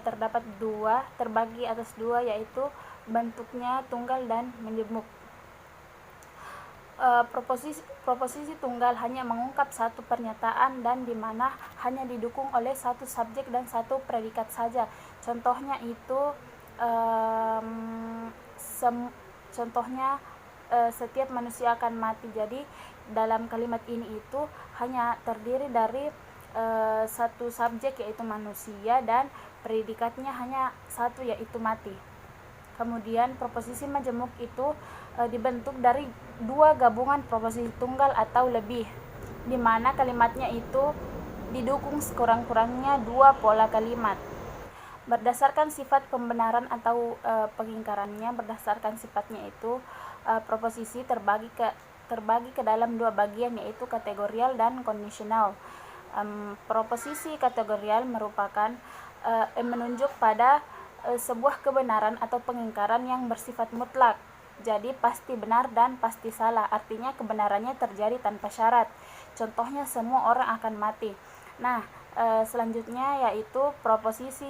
terdapat terbagi atas dua, yaitu bentuknya tunggal dan menjemuk. Proposisi tunggal hanya mengungkap satu pernyataan dan di mana hanya didukung oleh satu subjek dan satu predikat saja. Contohnya itu setiap manusia akan mati. Jadi dalam kalimat ini itu hanya terdiri dari satu subjek, yaitu manusia, dan predikatnya hanya satu, yaitu mati. Kemudian proposisi majemuk itu dibentuk dari dua gabungan proposisi tunggal atau lebih, di mana kalimatnya itu didukung sekurang-kurangnya dua pola kalimat. Berdasarkan sifat pembenaran atau pengingkarannya, berdasarkan sifatnya itu proposisi terbagi ke dalam dua bagian, yaitu kategorial dan kondisional. Proposisi kategorial merupakan menunjuk pada sebuah kebenaran atau pengingkaran yang bersifat mutlak. Jadi pasti benar dan pasti salah, artinya kebenarannya terjadi tanpa syarat. Contohnya semua orang akan mati. Nah, selanjutnya yaitu proposisi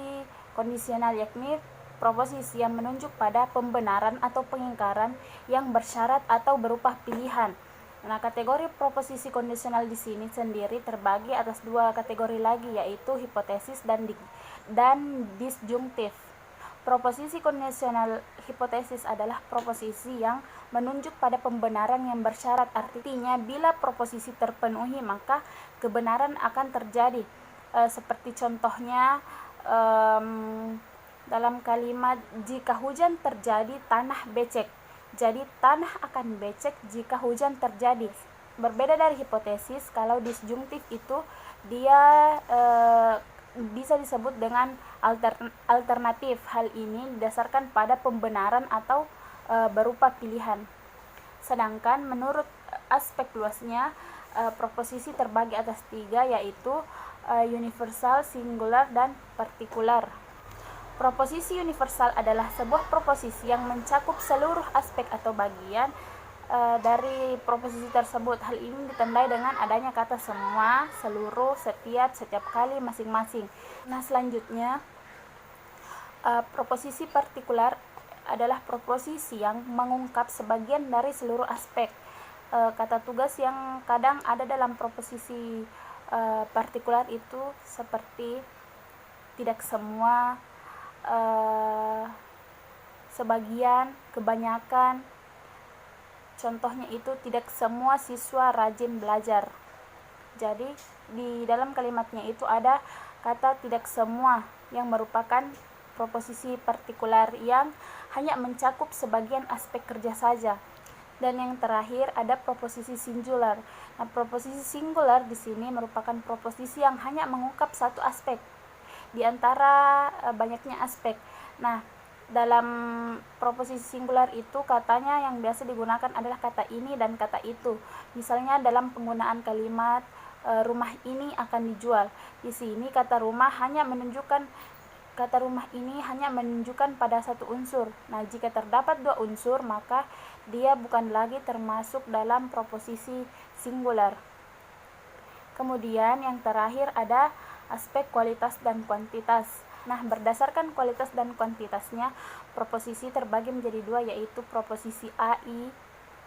kondisional, yakni proposisi yang menunjuk pada pembenaran atau pengingkaran yang bersyarat atau berupa pilihan. Nah, kategori proposisi kondisional di sini sendiri terbagi atas dua kategori lagi, yaitu hipotesis dan disjungtif. Proposisi kondisional hipotesis adalah proposisi yang menunjuk pada pembenaran yang bersyarat. Artinya bila proposisi terpenuhi maka kebenaran akan terjadi. Seperti contohnya dalam kalimat jika hujan terjadi tanah becek. Jadi tanah akan becek jika hujan terjadi. Berbeda dari hipotesis, kalau disjungtif itu dia bisa disebut dengan alternatif. Hal ini didasarkan pada pembenaran atau berupa pilihan. Sedangkan menurut aspek luasnya, proposisi terbagi atas 3, yaitu universal, singular, dan partikular. Proposisi universal adalah sebuah proposisi yang mencakup seluruh aspek atau bagian dari proposisi tersebut. Hal ini ditandai dengan adanya kata semua, seluruh, setiap kali, masing-masing. Nah, selanjutnya proposisi partikular adalah proposisi yang mengungkap sebagian dari seluruh aspek. Kata tugas yang kadang ada dalam proposisi partikular itu seperti tidak semua, sebagian, kebanyakan. Contohnya itu tidak semua siswa rajin belajar. Jadi di dalam kalimatnya itu ada kata tidak semua yang merupakan proposisi partikular yang hanya mencakup sebagian aspek kerja saja. Dan yang terakhir ada proposisi singular. Nah, proposisi singular di sini merupakan proposisi yang hanya mengungkap satu aspek di antara banyaknya aspek. Nah, dalam proposisi singular itu katanya yang biasa digunakan adalah kata ini dan kata itu. Misalnya dalam penggunaan kalimat rumah ini akan dijual. Di sini kata rumah ini hanya menunjukkan pada satu unsur. Nah, jika terdapat dua unsur maka dia bukan lagi termasuk dalam proposisi singular. Kemudian yang terakhir ada aspek kualitas dan kuantitas. Nah, berdasarkan kualitas dan kuantitasnya, proposisi terbagi menjadi dua, yaitu proposisi A, I,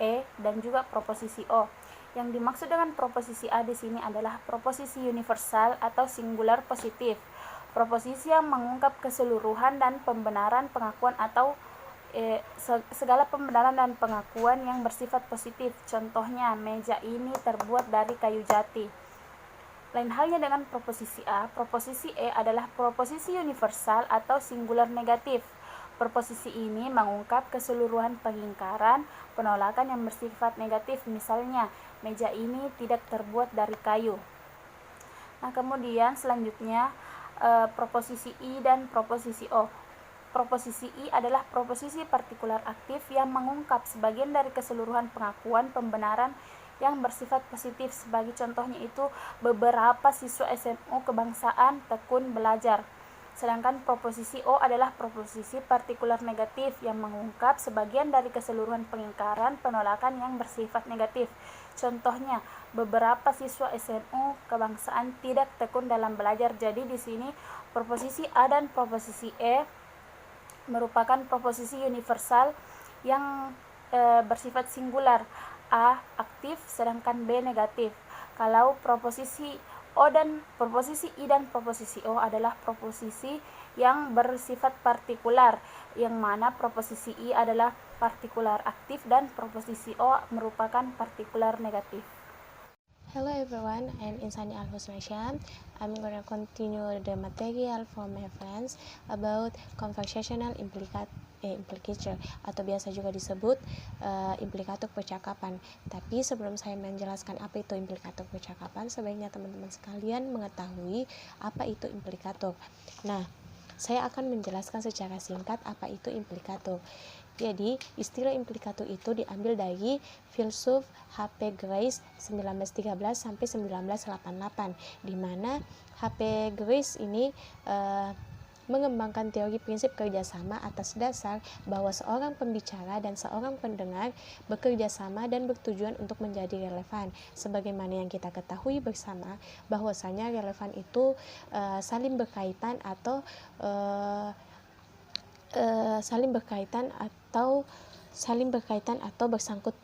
E, dan juga proposisi O. Yang dimaksud dengan proposisi A di sini adalah proposisi universal atau singular positif. Proposisi yang mengungkap keseluruhan dan pembenaran pengakuan atau segala pembenaran dan pengakuan yang bersifat positif. Contohnya, meja ini terbuat dari kayu jati. Lain halnya dengan proposisi A, proposisi E adalah proposisi universal atau singular negatif. Proposisi ini mengungkap keseluruhan pengingkaran, penolakan yang bersifat negatif. Misalnya, meja ini tidak terbuat dari kayu. Nah, kemudian selanjutnya proposisi I dan proposisi O. Proposisi I adalah proposisi partikular aktif yang mengungkap sebagian dari keseluruhan pengakuan pembenaran yang bersifat positif. Sebagai contohnya itu beberapa siswa SMU kebangsaan tekun belajar. Sedangkan proposisi O adalah proposisi partikular negatif yang mengungkap sebagian dari keseluruhan pengingkaran penolakan yang bersifat negatif. Contohnya, beberapa siswa SMU kebangsaan tidak tekun dalam belajar. Jadi di sini proposisi A dan proposisi E merupakan proposisi universal yang bersifat singular. A aktif sedangkan B negatif. Kalau proposisi O dan proposisi I dan proposisi O adalah proposisi yang bersifat partikular, yang mana proposisi I adalah partikular aktif dan proposisi O merupakan partikular negatif. Hello everyone, I'm Insani Al-Husnasya. I'm gonna continue the material from my friends about conversational implicator atau biasa juga disebut implikator percakapan. Tapi sebelum saya menjelaskan apa itu implikator percakapan, sebaiknya teman-teman sekalian mengetahui apa itu implikator. Nah, saya akan menjelaskan secara singkat apa itu implikator. Jadi, istilah implikator itu diambil dari filsuf H.P. Grace 1913 sampai 1988, di mana H.P. Grace ini mengembangkan teori prinsip kerjasama atas dasar bahwa seorang pembicara dan seorang pendengar bekerja sama dan bertujuan untuk menjadi relevan. Sebagaimana yang kita ketahui bersama, bahwasanya relevan itu saling berkaitan atau bersangkut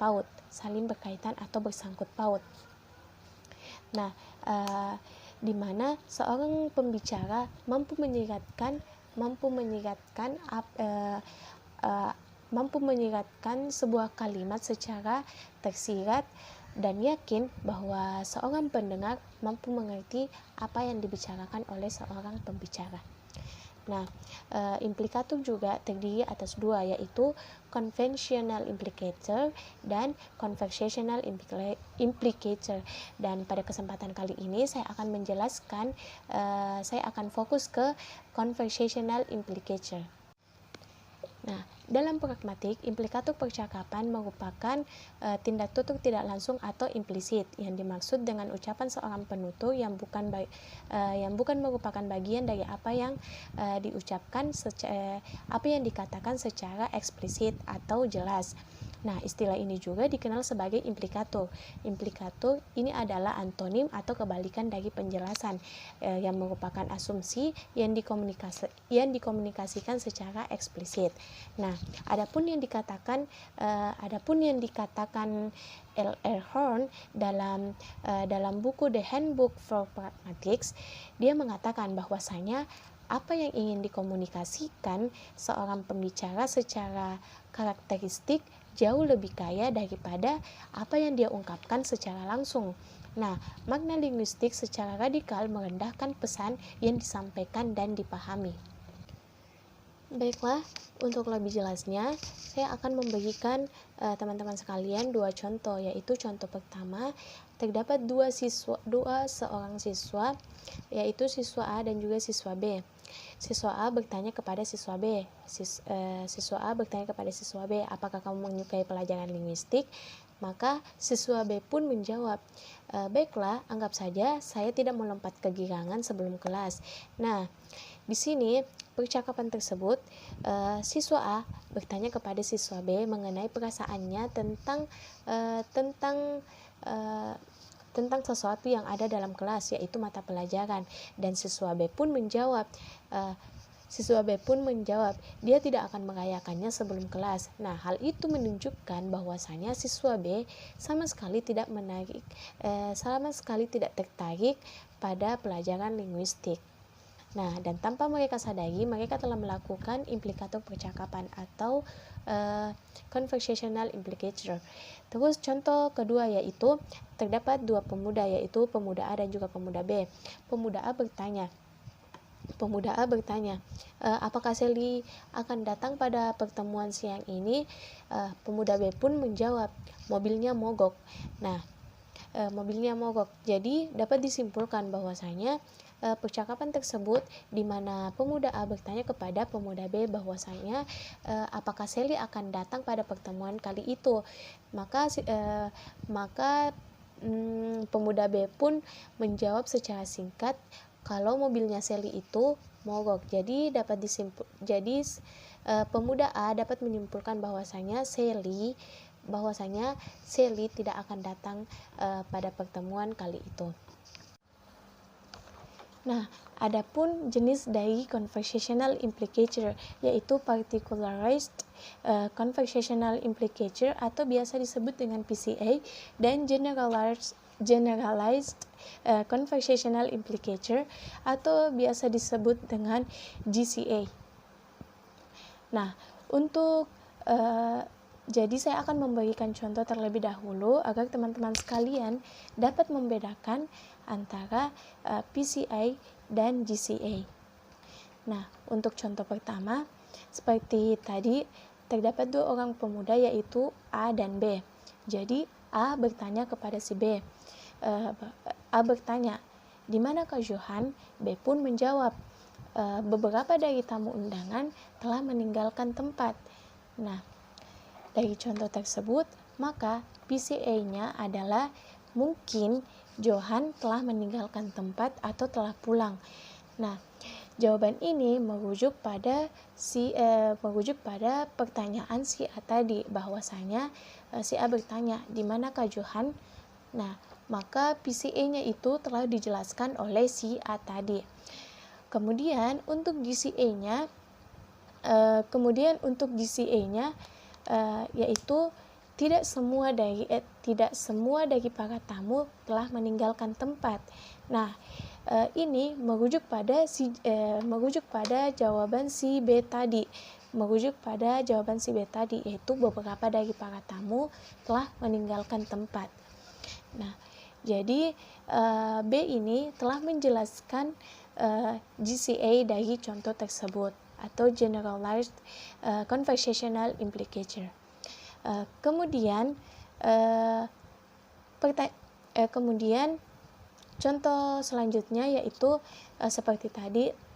paut. Nah, di mana seorang pembicara mampu menyiratkan sebuah kalimat secara tersirat dan yakin bahwa seorang pendengar mampu mengerti apa yang dibicarakan oleh seorang pembicara. Nah, implikator juga terdiri atas dua, yaitu conventional implicator dan conversational implicator. Dan pada kesempatan kali ini saya akan fokus ke conversational implicator. Nah, dalam pragmatik, implikator percakapan merupakan tindak tutur tidak langsung atau implisit yang dimaksud dengan ucapan seorang penutur yang bukan merupakan bagian dari apa yang dikatakan secara eksplisit atau jelas. Nah, istilah ini juga dikenal sebagai implikator. Implikator ini adalah antonim atau kebalikan dari penjelasan yang merupakan asumsi yang dikomunikasikan secara eksplisit. Nah, adapun yang dikatakan L.R. Horn dalam buku The Handbook for Pragmatics, dia mengatakan bahwasanya apa yang ingin dikomunikasikan seorang pembicara secara karakteristik jauh lebih kaya daripada apa yang dia ungkapkan secara langsung. Nah, makna linguistik secara radikal merendahkan pesan yang disampaikan dan dipahami. Baiklah, untuk lebih jelasnya, saya akan memberikan teman-teman sekalian dua contoh, yaitu contoh pertama, terdapat dua seorang siswa, yaitu siswa A dan juga siswa B. Siswa A bertanya kepada siswa B, apakah kamu menyukai pelajaran linguistik? Maka siswa B pun menjawab, baiklah, anggap saja saya tidak melompat kegirangan sebelum kelas. Nah, di sini percakapan tersebut, siswa A bertanya kepada siswa B mengenai perasaannya tentang sesuatu yang ada dalam kelas, yaitu mata pelajaran, dan siswa B pun menjawab dia tidak akan merayakannya sebelum kelas. Nah, hal itu menunjukkan bahwasanya siswa B sama sekali tidak tertarik pada pelajaran linguistik. Nah, dan tanpa mereka sadari, mereka telah melakukan implikator percakapan atau conversational implicator. Terus contoh kedua, yaitu terdapat dua pemuda, yaitu pemuda A dan juga pemuda B. Pemuda A bertanya, apakah Sally akan datang pada pertemuan siang ini? Pemuda B pun menjawab, mobilnya mogok. Nah, mobilnya mogok. Jadi dapat disimpulkan bahwasanya percakapan tersebut di mana pemuda A bertanya kepada pemuda B bahwasanya apakah Sally akan datang pada pertemuan kali itu. Maka pemuda B pun menjawab secara singkat kalau mobilnya Sally itu mogok. Jadi pemuda A dapat menyimpulkan bahwasanya Sally tidak akan datang pada pertemuan kali itu. Nah, adapun jenis dari conversational implicator yaitu particularized conversational implicator atau biasa disebut dengan PCA dan generalized conversational implicator atau biasa disebut dengan GCA. Nah, jadi saya akan memberikan contoh terlebih dahulu agar teman-teman sekalian dapat membedakan antara PCA dan GCA. Nah, untuk contoh pertama, seperti tadi terdapat dua orang pemuda yaitu A dan B. Jadi A bertanya kepada si B. A bertanya, "Di manakah Johan?" B pun menjawab, "Beberapa dari tamu undangan telah meninggalkan tempat." Nah, dari contoh tersebut, maka PCA-nya adalah mungkin Johan telah meninggalkan tempat atau telah pulang. Nah, jawaban ini merujuk pada pertanyaan si A tadi, bahwasanya si A bertanya, "Di manakah Johan?" Nah, maka PCA-nya itu telah dijelaskan oleh si A tadi. Kemudian untuk GCA-nya yaitu tidak semua dari para tamu telah meninggalkan tempat. Nah, ini merujuk pada jawaban si B tadi. Yaitu beberapa dari para tamu telah meninggalkan tempat. Nah, jadi B ini telah menjelaskan GCA dari contoh tersebut atau generalized conversational implicator. Kemudian contoh selanjutnya yaitu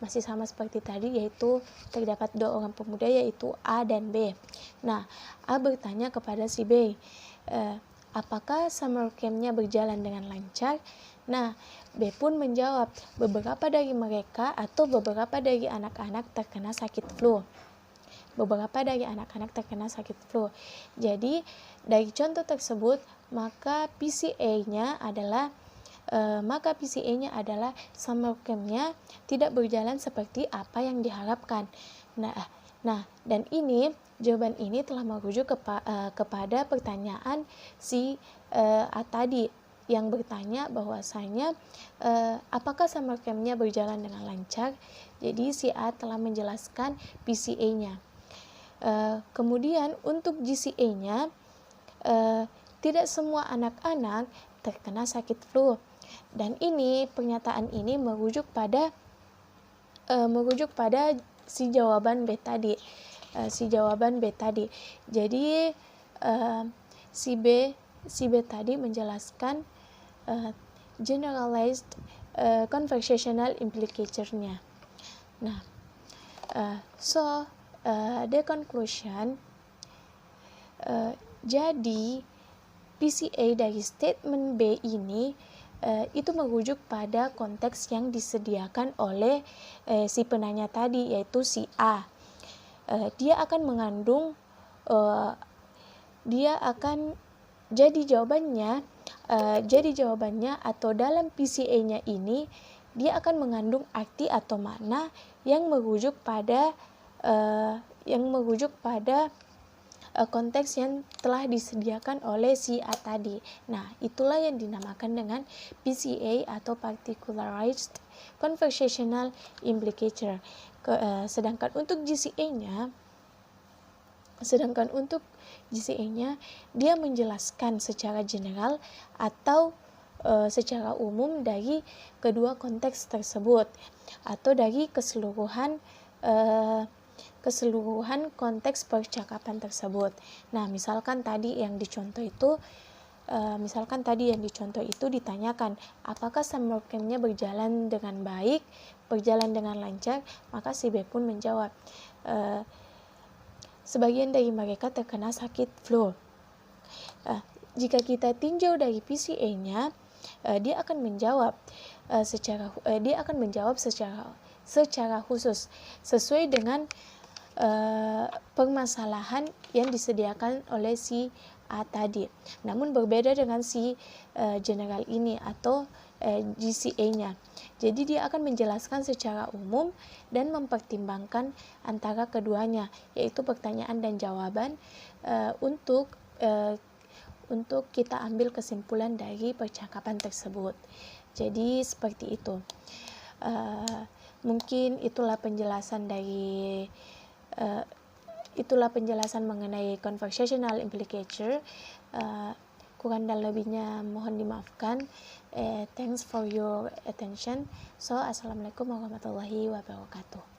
masih sama seperti tadi, yaitu terdapat dua orang pemuda yaitu A dan B. Nah, A bertanya kepada si B, "Apakah summer camp-nya berjalan dengan lancar?" Nah, B pun menjawab, "Beberapa dari mereka atau beberapa dari anak-anak terkena sakit flu." Jadi dari contoh tersebut maka PCA-nya adalah summer camp-nya tidak berjalan seperti apa yang diharapkan. Nah, dan jawaban ini telah merujuk kepada pertanyaan si A tadi yang bertanya bahwasanya apakah summer camp-nya berjalan dengan lancar. Jadi si A telah menjelaskan PCA-nya. Kemudian untuk GCA-nya, tidak semua anak-anak terkena sakit flu, dan pernyataan ini merujuk pada si jawaban B tadi. Jadi si B tadi menjelaskan generalized conversational implicator-nya. Nah, the conclusion, jadi PCA dari statement B ini itu merujuk pada konteks yang disediakan oleh si penanya tadi, yaitu si A. Dia akan mengandung jadi jawabannya atau dalam PCA-nya ini dia akan mengandung arti atau makna yang merujuk pada konteks yang telah disediakan oleh si A tadi. Nah, itulah yang dinamakan dengan PCA atau particularized conversational implicator. Sedangkan untuk GCA-nya dia menjelaskan secara general atau secara umum dari kedua konteks tersebut atau dari keseluruhan konteks percakapan tersebut. Nah, misalkan tadi yang dicontoh itu Misalkan tadi yang dicontoh itu ditanyakan apakah summer camp-nya berjalan dengan baik, berjalan dengan lancar, maka si B pun menjawab sebagian dari mereka terkena sakit flu. Jika kita tinjau dari PCA-nya, dia akan menjawab secara khusus sesuai dengan permasalahan yang disediakan oleh si A tadi. Namun berbeda dengan si general ini atau GCA-nya. Jadi dia akan menjelaskan secara umum dan mempertimbangkan antara keduanya, yaitu pertanyaan dan jawaban untuk kita ambil kesimpulan dari percakapan tersebut. Jadi seperti itu. Mungkin itulah penjelasan mengenai conversational implicature. Kurang dan lebihnya mohon dimaafkan. Thanks for your attention. So, assalamualaikum warahmatullahi wabarakatuh.